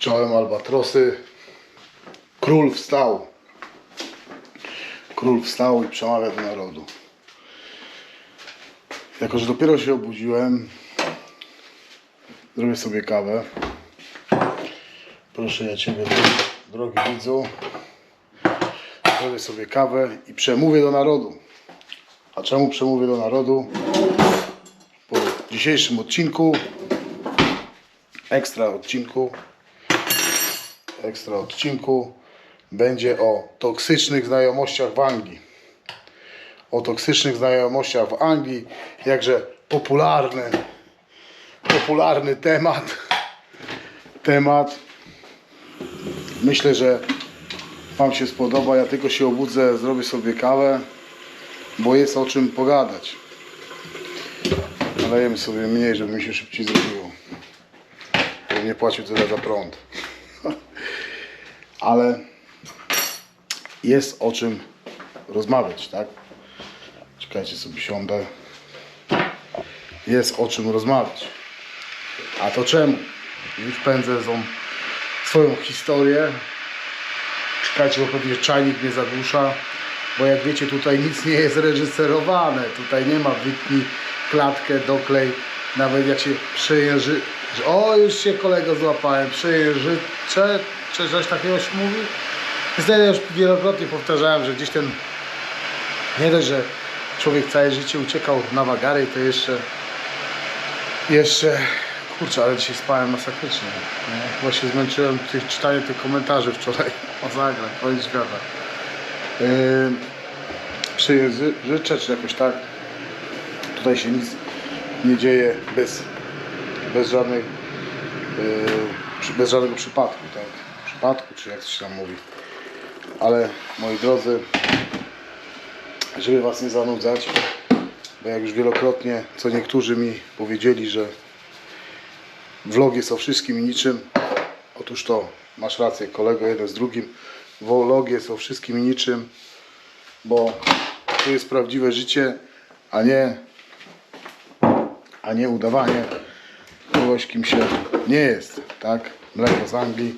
Czołem albatrosy. Król wstał. Król wstał i przemawia do narodu. Jako że dopiero się obudziłem, zrobię sobie kawę. Proszę ja Ciebie, drogi widzu. Zrobię sobie kawę i przemówię do narodu. A czemu przemówię do narodu? Po dzisiejszym odcinku, ekstra odcinku będzie o toksycznych znajomościach w Anglii. O toksycznych znajomościach w Anglii, jakże popularny temat. Myślę, że Wam się spodoba. Ja tylko się obudzę, zrobię sobie kawę, bo jest o czym pogadać. Nalejemy sobie mniej, żeby mi się szybciej zrobiło. Żebym nie płacił tyle za prąd. Ale jest o czym rozmawiać, tak? Czekajcie, sobie siądę. Jest o czym rozmawiać. A to czemu? Już pędzę swoją historię. Czekajcie, bo pewnie czajnik mnie zagłusza. Bo jak wiecie, tutaj nic nie jest reżyserowane. Tutaj nie ma wytnij klatkę, doklej. Nawet jak się przejęży... O, już się kolego złapałem. Przejężyczę. Czy coś takiego się mówi? Niestety już wielokrotnie powtarzałem, że gdzieś ten... Nie dość, że człowiek całe życie uciekał na wagary, to jeszcze... Kurczę, ale dzisiaj spałem masakrycznie. Chyba się zmęczyłem czytaniem tych komentarzy wczoraj. Masakra, koniec świata. Przejęzyczę, czy jakoś tak. Tutaj się nic nie dzieje bez żadnego przypadku, tak? Przypadku, czy jak to się tam mówi. Ale moi drodzy, żeby Was nie zanudzać, bo jak już wielokrotnie, co niektórzy mi powiedzieli, że vlog jest o wszystkim i niczym. Otóż to, masz rację kolego, jeden z drugim. Vlog jest o wszystkim i niczym, bo to jest prawdziwe życie, a nie udawanie kogoś, kim się nie jest, tak? Mleko z Anglii,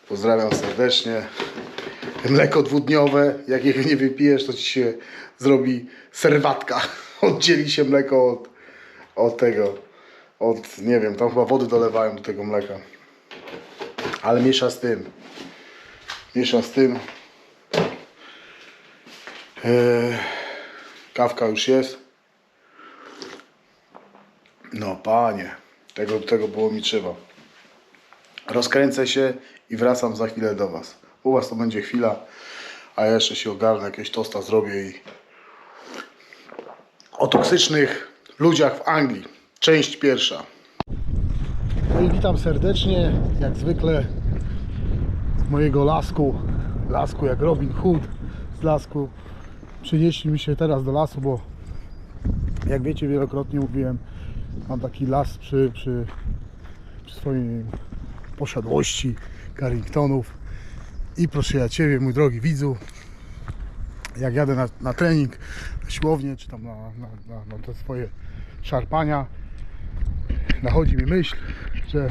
pozdrawiam serdecznie. Mleko dwudniowe, jak jego nie wypijesz, to ci się zrobi serwatka. Oddzieli się mleko od tego, nie wiem, tam chyba wody dolewają do tego mleka. Ale miesza z tym. Kawka już jest. No panie, tego było mi trzeba. Rozkręcę się i wracam za chwilę do Was. U Was to będzie chwila, a ja jeszcze się ogarnę, jakiegoś tosta zrobię i... O toksycznych ludziach w Anglii. Część pierwsza. No i witam serdecznie, jak zwykle z mojego lasku jak Robin Hood z lasku. Przynieśli mi się teraz do lasu, bo jak wiecie, wielokrotnie mówiłem, mam taki las przy swojej posiadłości Carringtonów. I proszę ja Ciebie, mój drogi widzu, jak jadę na trening, na siłownię, czy tam na te swoje szarpania, nachodzi mi myśl, że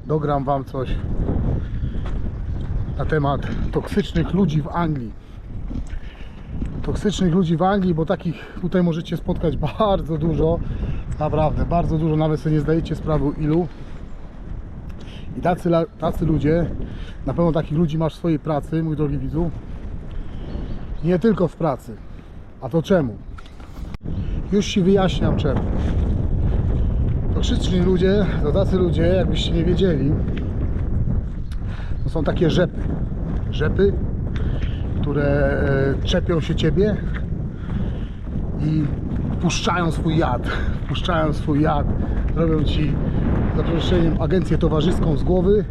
dogram Wam coś na temat toksycznych ludzi w Anglii. Toksycznych ludzi w Anglii, bo takich tutaj możecie spotkać bardzo dużo, naprawdę bardzo dużo, nawet sobie nie zdajecie sprawy ilu. I tacy ludzie, na pewno takich ludzi masz w swojej pracy, mój drogi widzu. Nie tylko w pracy. A to czemu? Już Ci wyjaśniam czemu. Toksyczni ludzie, to tacy ludzie, jakbyście nie wiedzieli, to są takie rzepy, które czepią się Ciebie i wpuszczają swój jad, robią Ci, za przeproszeniem, agencję towarzyską z głowy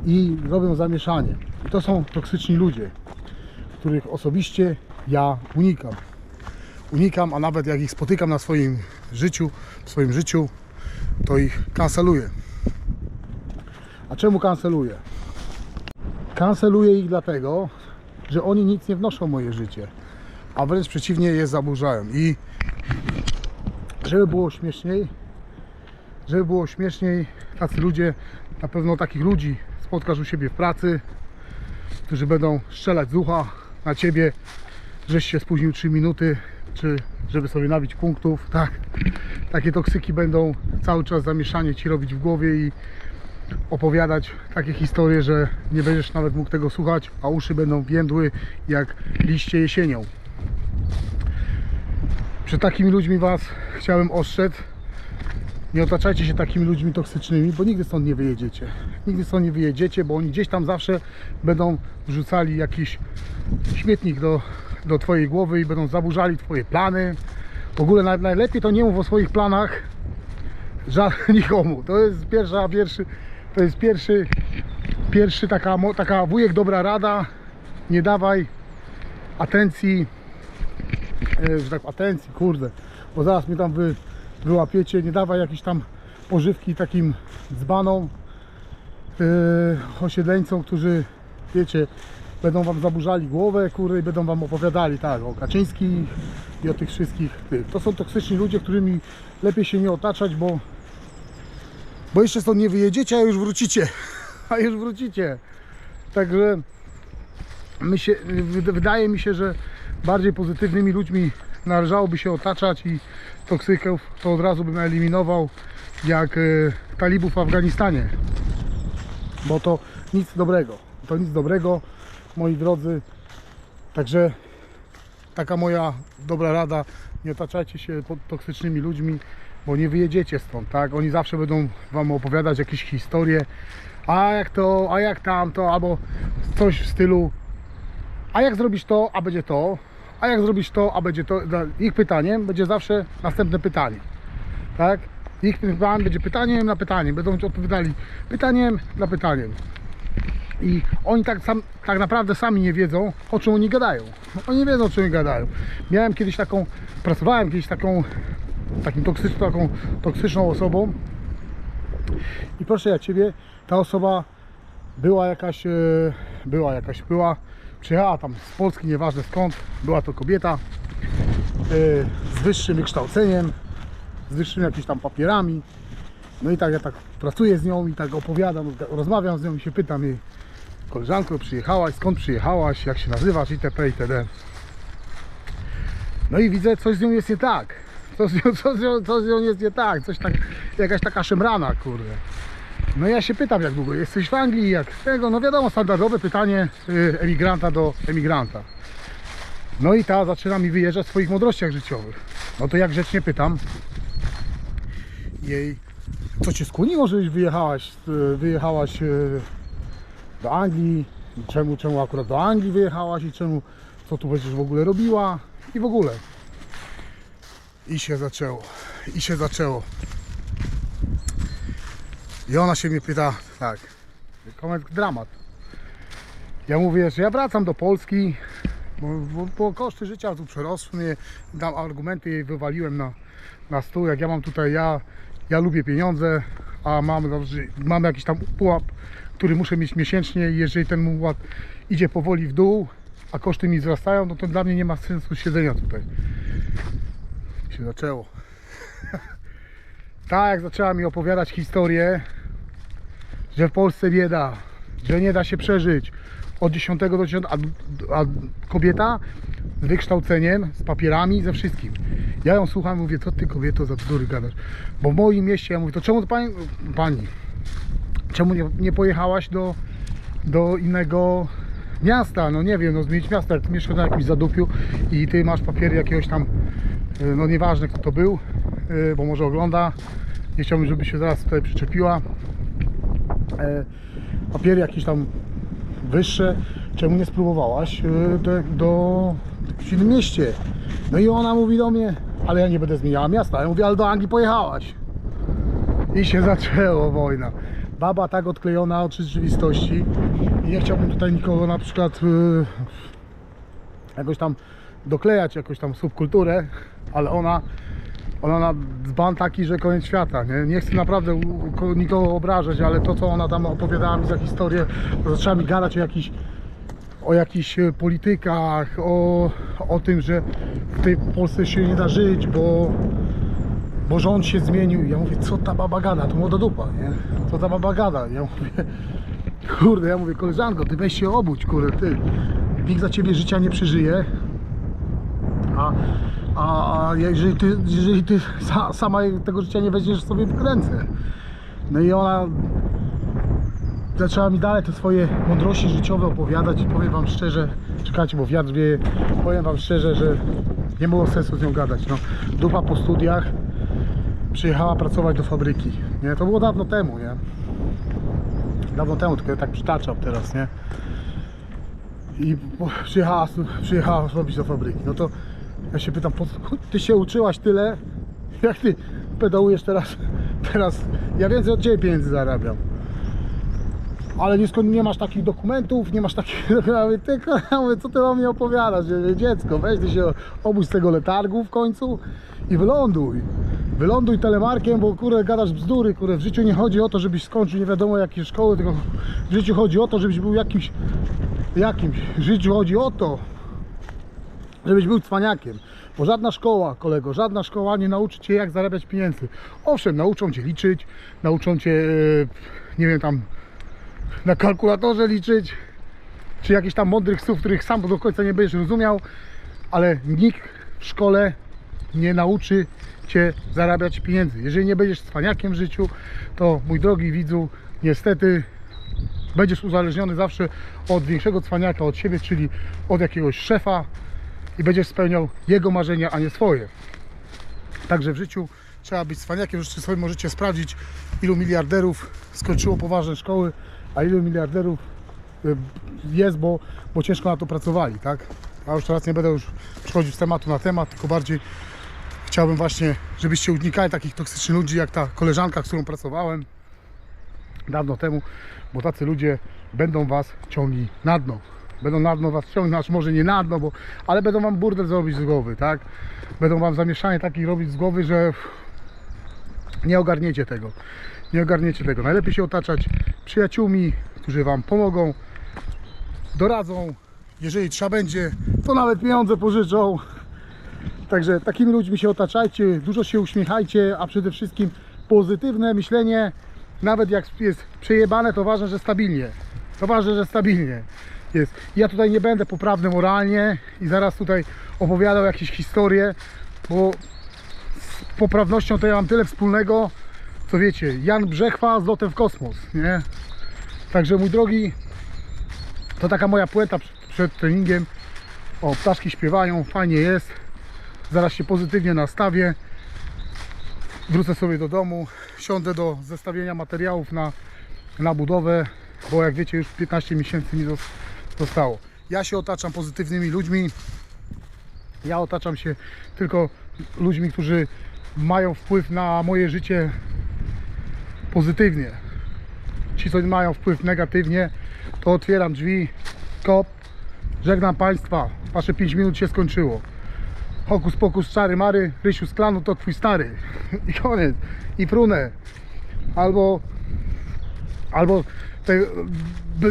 i robią zamieszanie. I to są toksyczni ludzie, których osobiście ja unikam, a nawet jak ich spotykam w swoim życiu, to ich kanceluję. A czemu kanceluję? Kanceluję ich dlatego, że oni nic nie wnoszą w moje życie, a wręcz przeciwnie, je zaburzają. I żeby było śmieszniej, tacy ludzie, na pewno takich ludzi spotkasz u siebie w pracy, którzy będą strzelać z ucha na ciebie, żeś się spóźnił 3 minuty, czy żeby sobie nabić punktów, tak. Takie toksyki będą cały czas zamieszanie ci robić w głowie i opowiadać takie historie, że nie będziesz nawet mógł tego słuchać, a uszy będą więdły jak liście jesienią. Przed takimi ludźmi was chciałem ostrzec. Nie otaczajcie się takimi ludźmi toksycznymi, bo nigdy stąd nie wyjedziecie. Nigdy stąd nie wyjedziecie, bo oni gdzieś tam zawsze będą wrzucali jakiś śmietnik do twojej głowy i będą zaburzali twoje plany. W ogóle najlepiej to nie mów o swoich planach nikomu. To jest pierwszy taka wujek dobra rada. Nie dawaj atencji, że tak atencji, kurde, bo zaraz mnie tam wyłapiecie. Nie dawaj jakiejś tam pożywki takim dzbanom, osiedleńcom, którzy, wiecie, będą wam zaburzali głowę, kurde, i będą wam opowiadali tak o Kaczyńskich i o tych wszystkich tych. To są toksyczni ludzie, którymi lepiej się nie otaczać, bo jeszcze stąd nie wyjedziecie, a już wrócicie. A już wrócicie. Także wydaje mi się, że bardziej pozytywnymi ludźmi należałoby się otaczać i toksyków to od razu bym eliminował, jak talibów w Afganistanie. Bo to nic dobrego. To nic dobrego, moi drodzy. Także taka moja dobra rada: nie otaczajcie się toksycznymi ludźmi, bo nie wyjedziecie stąd, tak? Oni zawsze będą wam opowiadać jakieś historie, a jak to, a jak tamto, albo coś w stylu, a jak zrobisz to, a będzie to, a jak zrobisz to, a będzie to. Ich pytaniem będzie zawsze następne pytanie, tak? Ich pytanie będzie pytaniem na pytanie, będą ci odpowiadali pytaniem na pytaniem. I oni tak naprawdę sami nie wiedzą, o czym oni gadają. No, oni nie wiedzą, o czym oni gadają. Pracowałem kiedyś taką toksyczną osobą i proszę ja ciebie, ta osoba przyjechała tam z Polski, nieważne skąd, była to kobieta z wyższym wykształceniem, z wyższymi jakimiś tam papierami. No i tak ja tak pracuję z nią i tak opowiadam, rozmawiam z nią i się pytam jej: koleżanko, przyjechałaś, skąd przyjechałaś, jak się nazywasz, itp. itd. No i widzę, coś z nią jest nie tak. Co z nią jest nie tak, jakaś taka szemrana, kurde. No ja się pytam, jak długo jesteś w Anglii, jak tego, no wiadomo, standardowe pytanie emigranta do emigranta. No i ta zaczyna mi wyjeżdżać w swoich mądrościach życiowych. No to jak grzecznie pytam jej: co cię skłoniło, żebyś wyjechałaś do Anglii, czemu akurat do Anglii wyjechałaś i co tu będziesz w ogóle robiła i w ogóle. I się zaczęło. I ona się mnie pyta, tak, dramat. Ja mówię, że ja wracam do Polski, bo koszty życia tu przerosły mnie, dam argumenty, jej wywaliłem na stół, jak ja mam tutaj, ja lubię pieniądze, a mam jakiś tam pułap, który muszę mieć miesięcznie, i jeżeli ten pułap idzie powoli w dół, a koszty mi wzrastają, no to dla mnie nie ma sensu siedzenia tutaj. I się zaczęło. Tak, jak zaczęła mi opowiadać historię, że w Polsce bieda, że nie da się przeżyć od 10 do 10, a kobieta z wykształceniem, z papierami, ze wszystkim. Ja ją słucham, mówię: co ty, kobieto, za bzdury gadasz? Bo w moim mieście, ja mówię: to czemu pani czemu nie pojechałaś do innego miasta? No nie wiem, no zmienić miasto, jak ty mieszkasz na jakimś zadupiu i ty masz papiery jakiegoś tam, no nieważne kto to był, bo może ogląda, nie chciałbym, żeby się zaraz tutaj przyczepiła, papiery jakieś tam wyższe, czemu nie spróbowałaś w innym mieście? No i ona mówi do mnie: ale ja nie będę zmieniała miasta. Ja mówię: ale do Anglii pojechałaś. I się zaczęło wojna. Baba tak odklejona od rzeczywistości i nie chciałbym tutaj nikogo na przykład jakoś tam doklejać, jakąś tam subkulturę, ale ona na dzban taki, że koniec świata, nie chcę naprawdę nikogo obrażać, ale to, co ona tam opowiadała mi za historię, to zaczęła mi gadać o jakichś politykach, o tym, że w tej Polsce się nie da żyć, bo rząd się zmienił. Ja mówię, co ta baba gada, to młoda dupa, nie? Co ta baba gada? Ja mówię, kurde, ja mówię, koleżanko, ty weź się obudź, kurde, ty. Nikt za ciebie życia nie przeżyje. A jeżeli ty sama tego życia nie weźmiesz sobie w ręce. No i ona zaczęła mi dalej te swoje mądrości życiowe opowiadać i powiem wam szczerze, czekajcie, bo wiatr wieje, powiem wam szczerze, że nie było sensu z nią gadać. No, dupa po studiach przyjechała pracować do fabryki, nie? To było dawno temu, nie? Dawno temu, tylko ja tak przytaczam teraz, nie? I przyjechała robić do fabryki. No to ja się pytam, ty się uczyłaś tyle, jak ty pedałujesz teraz, ja więcej od ciebie pieniędzy zarabiam. Ale nie masz takich dokumentów, nie masz takich... Ja mówię, co ty o mnie opowiadasz, dziecko, weź ty się obudź z tego letargu w końcu i wyląduj. Wyląduj telemarkiem, bo kurde gadasz bzdury, kurde, w życiu nie chodzi o to, żebyś skończył nie wiadomo jakie szkoły, tylko w życiu chodzi o to, żebyś był jakimś, w życiu chodzi o to, żebyś był cwaniakiem. Bo żadna szkoła, kolego, żadna szkoła nie nauczy cię jak zarabiać pieniędzy. Owszem, nauczą cię liczyć, nauczą cię, nie wiem, tam na kalkulatorze liczyć, czy jakichś tam mądrych słów, których sam do końca nie będziesz rozumiał, ale nikt w szkole nie nauczy cię zarabiać pieniędzy. Jeżeli nie będziesz cwaniakiem w życiu, to mój drogi widzu, niestety będziesz uzależniony zawsze od większego cwaniaka od siebie, czyli od jakiegoś szefa i będziesz spełniał jego marzenia, a nie swoje. Także w życiu trzeba być cwaniakiem. Życzę sobie możecie sprawdzić, ilu miliarderów skończyło poważne szkoły, a ilu miliarderów jest, bo ciężko na to pracowali, tak? A już teraz nie będę już przechodził z tematu na temat, tylko bardziej chciałbym właśnie, żebyście unikali takich toksycznych ludzi, jak ta koleżanka, z którą pracowałem dawno temu, bo tacy ludzie będą was ciągli na dno. Będą na dno was ciągnąć, może nie na dno, ale będą wam burdel zrobić z głowy, tak? Będą wam zamieszanie takich robić z głowy, że nie ogarniecie tego. Nie ogarniecie tego. Najlepiej się otaczać przyjaciółmi, którzy wam pomogą, doradzą. Jeżeli trzeba będzie, to nawet pieniądze pożyczą. Także takimi ludźmi się otaczajcie, dużo się uśmiechajcie, a przede wszystkim pozytywne myślenie, nawet jak jest przejebane, to ważne, że stabilnie. To ważne, że stabilnie jest. Ja tutaj nie będę poprawny moralnie i zaraz tutaj opowiadał jakieś historie, bo z poprawnością to ja mam tyle wspólnego, co wiecie, Jan Brzechwa z lotem w kosmos, nie? Także mój drogi, to taka moja puenta przed treningiem. O, ptaszki śpiewają, fajnie jest. Zaraz się pozytywnie nastawię. Wrócę sobie do domu, siądę do zestawienia materiałów na budowę, bo jak wiecie, już 15 miesięcy mi zostało. Ja się otaczam pozytywnymi ludźmi. Ja otaczam się tylko ludźmi, którzy mają wpływ na moje życie pozytywnie. Ci, co mają wpływ negatywnie, to otwieram drzwi, kop, żegnam Państwa, wasze 5 minut się skończyło. Hokus pokus, czary mary, Rysiu z klanu to twój stary. I koniec. I frunę. Albo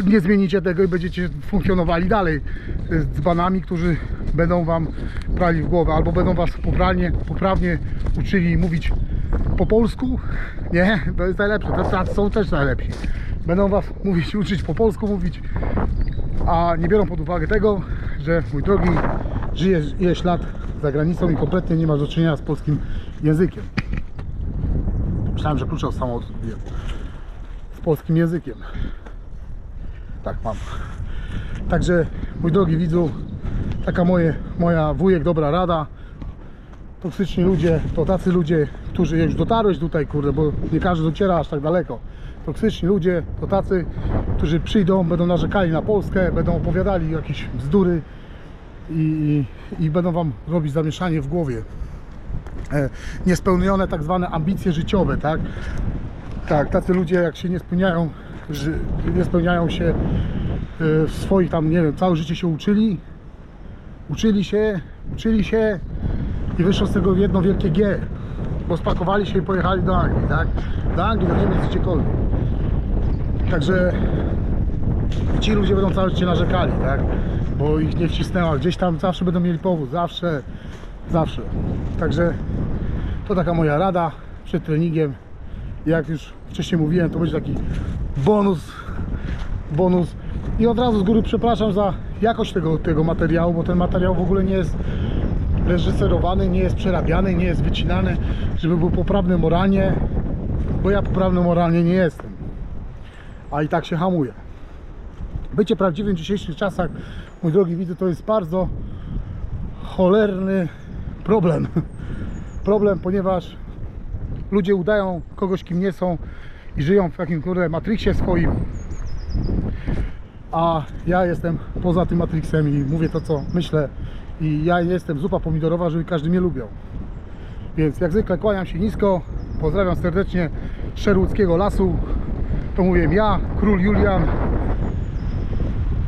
nie zmienicie tego i będziecie funkcjonowali dalej z dzbanami, którzy będą wam prali w głowę, albo będą was poprawnie uczyli mówić po polsku. Nie, to jest najlepsze, to są też najlepsi. Będą was uczyć po polsku mówić, a nie biorą pod uwagę tego, że mój drogi, żyjesz ileś lat za granicą i kompletnie nie masz do czynienia z polskim językiem. Myślałem, że klucza od samochodu zgubiłem. Z polskim językiem. Tak mam. Także mój drogi widzu, taka moja wujek dobra rada. Toksyczni ludzie to tacy ludzie, którzy już dotarłeś tutaj, kurde, bo nie każdy dociera aż tak daleko. Toksyczni ludzie to tacy, którzy przyjdą, będą narzekali na Polskę, będą opowiadali jakieś bzdury i będą wam robić zamieszanie w głowie. Niespełnione tak zwane ambicje życiowe, tak? Tak, tacy ludzie jak się nie spełniają się w swoich tam, nie wiem, całe życie się uczyli się i wyszło z tego jedno wielkie G, bo spakowali się i pojechali do Anglii, tak? Do Anglii, do Niemiec, gdziekolwiek. Także ci ludzie będą całe życie narzekali, tak? Bo ich nie wcisnęła, gdzieś tam zawsze będą mieli powód, zawsze. Także To taka moja rada przed treningiem. Jak już wcześniej mówiłem, to będzie taki bonus. I od razu z góry przepraszam za jakość tego materiału, bo ten materiał w ogóle nie jest reżyserowany, nie jest przerabiany, nie jest wycinany, żeby był poprawny moralnie, bo ja poprawny moralnie nie jestem, a i tak się hamuję. Bycie prawdziwym w dzisiejszych czasach, mój drogi widzu, to jest bardzo cholerny problem, ponieważ ludzie udają kogoś, kim nie są i żyją w takim matrixie swoim, a ja jestem poza tym matrixem i mówię to, co myślę, i ja jestem zupa pomidorowa, żeby każdy mnie lubiał. Więc jak zwykle kłaniam się nisko, pozdrawiam serdecznie z Sherwoodzkiego lasu. To mówię ja, król Julian,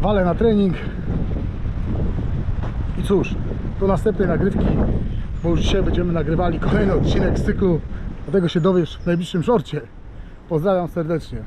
walę na trening i cóż, do następnej nagrywki, bo już dzisiaj będziemy nagrywali kolejny odcinek z cyklu, dlatego się dowiesz w najbliższym shorcie. Pozdrawiam serdecznie.